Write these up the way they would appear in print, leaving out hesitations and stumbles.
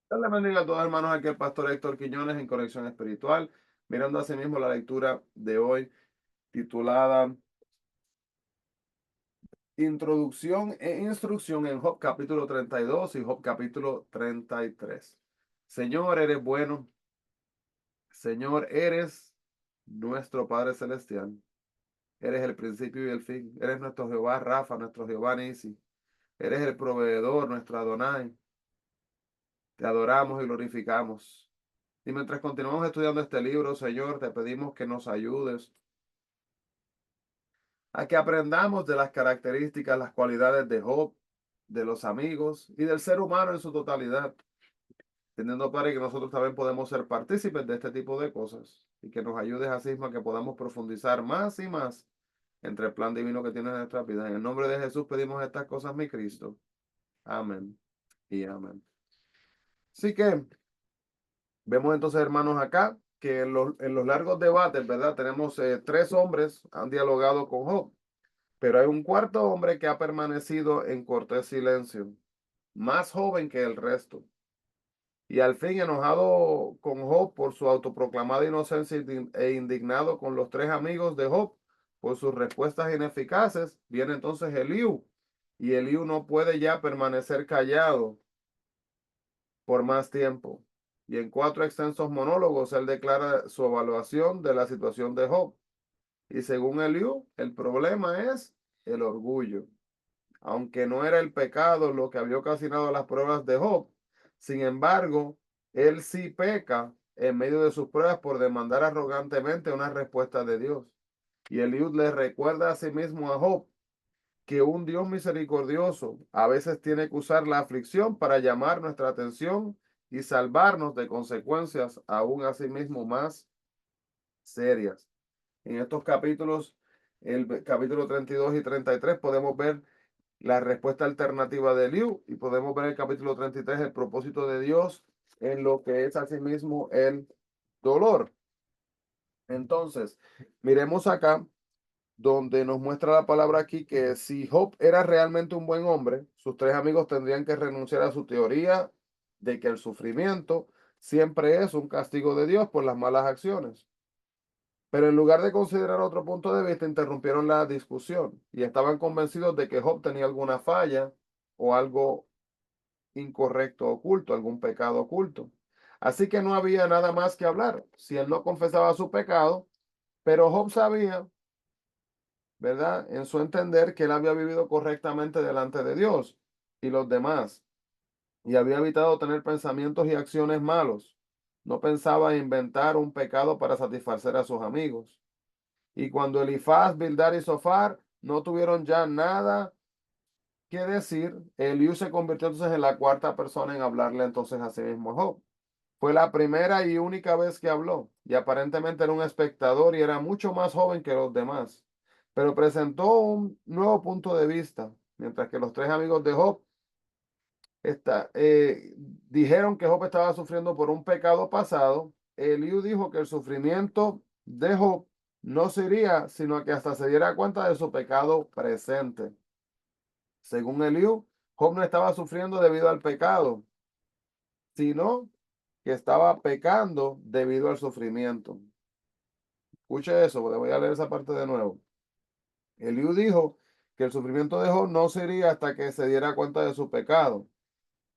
Dios le bendiga a todos, hermanos. Aquí el pastor Héctor Quiñones en Conexión Espiritual, mirando asimismo la lectura de hoy titulada Introducción e Instrucción en Job capítulo 32 y Job capítulo 33. Señor, eres bueno. Señor, eres nuestro Padre Celestial. Eres el principio y el fin. Eres nuestro Jehová Rafa, nuestro Jehová Nisi. Eres el proveedor, nuestro Adonai. Te adoramos y glorificamos. Y mientras continuamos estudiando este libro, Señor, te pedimos que nos ayudes a que aprendamos de las características, las cualidades de Job, de los amigos y del ser humano en su totalidad, teniendo para que nosotros también podemos ser partícipes de este tipo de cosas y que nos ayudes así mismo a que podamos profundizar más y más entre el plan divino que tienes en nuestra vida. En el nombre de Jesús pedimos estas cosas, mi Cristo. Amén y amén. Así que vemos entonces, hermanos, acá que en los largos debates, ¿verdad? Tenemos tres hombres han dialogado con Job. Pero hay un cuarto hombre que ha permanecido en cortés silencio, más joven que el resto. Y al fin, enojado con Job por su autoproclamada inocencia e indignado con los tres amigos de Job por sus respuestas ineficaces, viene entonces Eliú. Y Eliú no puede ya permanecer callado por más tiempo. Y en cuatro extensos monólogos, él declara su evaluación de la situación de Job. Y según Eliú, el problema es el orgullo. Aunque no era el pecado lo que había ocasionado las pruebas de Job. Sin embargo, él sí peca en medio de sus pruebas por demandar arrogantemente una respuesta de Dios. Y Eliud le recuerda a sí mismo a Job que un Dios misericordioso a veces tiene que usar la aflicción para llamar nuestra atención y salvarnos de consecuencias aún a sí mismo más serias. En estos capítulos, el capítulo 32 y 33, podemos ver la respuesta alternativa de Liu y podemos ver en el capítulo 33 el propósito de Dios en lo que es asimismo el dolor. Entonces, miremos acá donde nos muestra la palabra aquí que si Job era realmente un buen hombre, sus tres amigos tendrían que renunciar a su teoría de que el sufrimiento siempre es un castigo de Dios por las malas acciones. Pero en lugar de considerar otro punto de vista, interrumpieron la discusión y estaban convencidos de que Job tenía alguna falla o algo incorrecto oculto, algún pecado oculto. Así que no había nada más que hablar si él no confesaba su pecado, pero Job sabía, ¿verdad? En su entender que él había vivido correctamente delante de Dios y los demás y había evitado tener pensamientos y acciones malos. No pensaba inventar un pecado para satisfacer a sus amigos. Y cuando Elifaz, Bildad y Sofar no tuvieron ya nada que decir, Eliú se convirtió entonces en la cuarta persona en hablarle entonces a sí mismo a Job. Fue la primera y única vez que habló, y aparentemente era un espectador y era mucho más joven que los demás. Pero presentó un nuevo punto de vista, mientras que los tres amigos de Job dijeron que Job estaba sufriendo por un pecado pasado. Eliú dijo que el sufrimiento de Job no sería, sino que hasta se diera cuenta de su pecado presente. Según Eliú, Job no estaba sufriendo debido al pecado, sino que estaba pecando debido al sufrimiento. Escuche eso, porque voy a leer esa parte de nuevo. Eliú dijo que el sufrimiento de Job no sería hasta que se diera cuenta de su pecado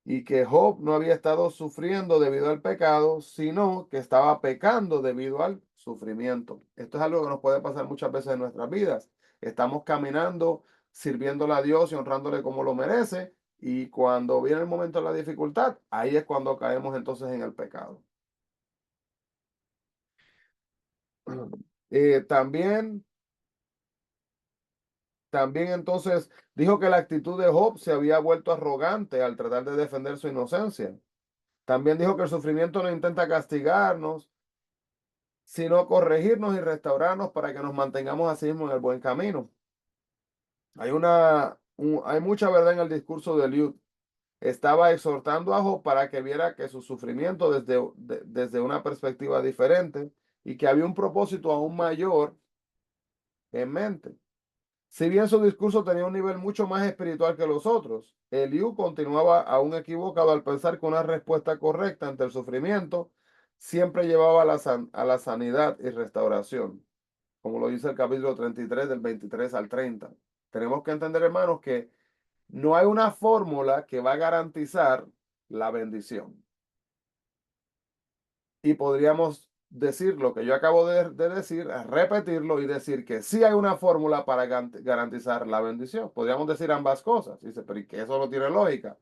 y que Job no había estado sufriendo debido al pecado, sino que estaba pecando debido al sufrimiento. Esto es algo que nos puede pasar muchas veces en nuestras vidas. Estamos caminando, sirviéndole a Dios y honrándole como lo merece, y cuando viene el momento de la dificultad, ahí es cuando caemos entonces en el pecado. También, también entonces dijo que la actitud de Job se había vuelto arrogante al tratar de defender su inocencia. También dijo que el sufrimiento no intenta castigarnos, sino corregirnos y restaurarnos para que nos mantengamos así mismo en el buen camino. Hay mucha verdad en el discurso de Eliud. Estaba exhortando a Job para que viera que su sufrimiento desde una perspectiva diferente y que había un propósito aún mayor en mente. Si bien su discurso tenía un nivel mucho más espiritual que los otros, Eliú continuaba aún equivocado al pensar que una respuesta correcta ante el sufrimiento siempre llevaba a a la sanidad y restauración, como lo dice el capítulo 33 del 23 al 30. Tenemos que entender, hermanos, que no hay una fórmula que va a garantizar la bendición. Y podríamos decir lo que yo acabo de decir, repetirlo y decir que sí hay una fórmula para garantizar la bendición. Podríamos decir ambas cosas. Dice, pero ¿y que eso no tiene lógica?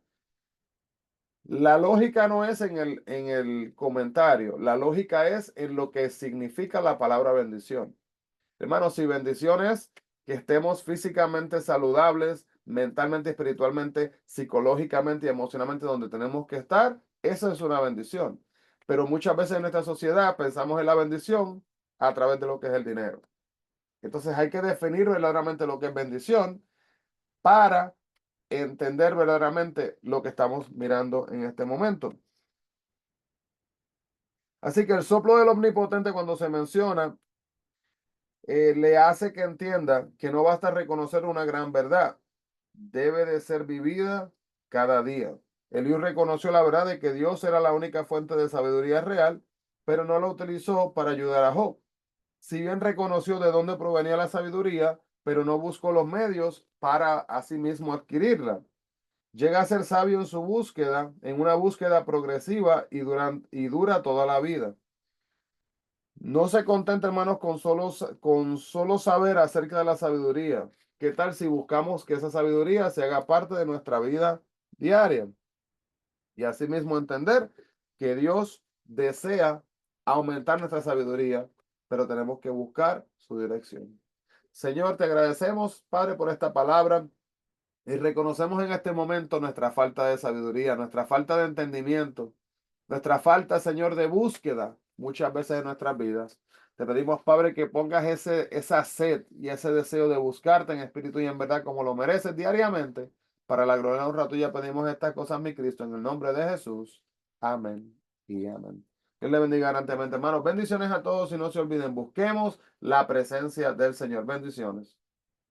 La lógica no es en el comentario, la lógica es en lo que significa la palabra bendición. Hermanos, si bendición es que estemos físicamente saludables, mentalmente, espiritualmente, psicológicamente y emocionalmente donde tenemos que estar, eso es una bendición. Pero muchas veces en nuestra sociedad pensamos en la bendición a través de lo que es el dinero. Entonces hay que definir verdaderamente lo que es bendición para entender verdaderamente lo que estamos mirando en este momento. Así que el soplo del omnipotente cuando se menciona le hace que entienda que no basta reconocer una gran verdad, debe de ser vivida cada día. Eliú reconoció la verdad de que Dios era la única fuente de sabiduría real, pero no la utilizó para ayudar a Job. Si bien reconoció de dónde provenía la sabiduría, pero no buscó los medios para asimismo adquirirla. Llega a ser sabio en su búsqueda, en una búsqueda progresiva y dura toda la vida. No se contenta, hermanos, con solo saber acerca de la sabiduría. ¿Qué tal si buscamos que esa sabiduría se haga parte de nuestra vida diaria? Y asimismo entender que Dios desea aumentar nuestra sabiduría, pero tenemos que buscar su dirección. Señor, te agradecemos, Padre, por esta palabra y reconocemos en este momento nuestra falta de sabiduría, nuestra falta de entendimiento, nuestra falta, Señor, de búsqueda muchas veces en nuestras vidas. Te pedimos, Padre, que pongas esa sed y ese deseo de buscarte en espíritu y en verdad como lo mereces diariamente. Para la gloria y la honra tuya pedimos estas cosas, mi Cristo, en el nombre de Jesús. Amén y amén. Dios le bendiga grandemente, hermanos. Bendiciones a todos y no se olviden, busquemos la presencia del Señor. Bendiciones.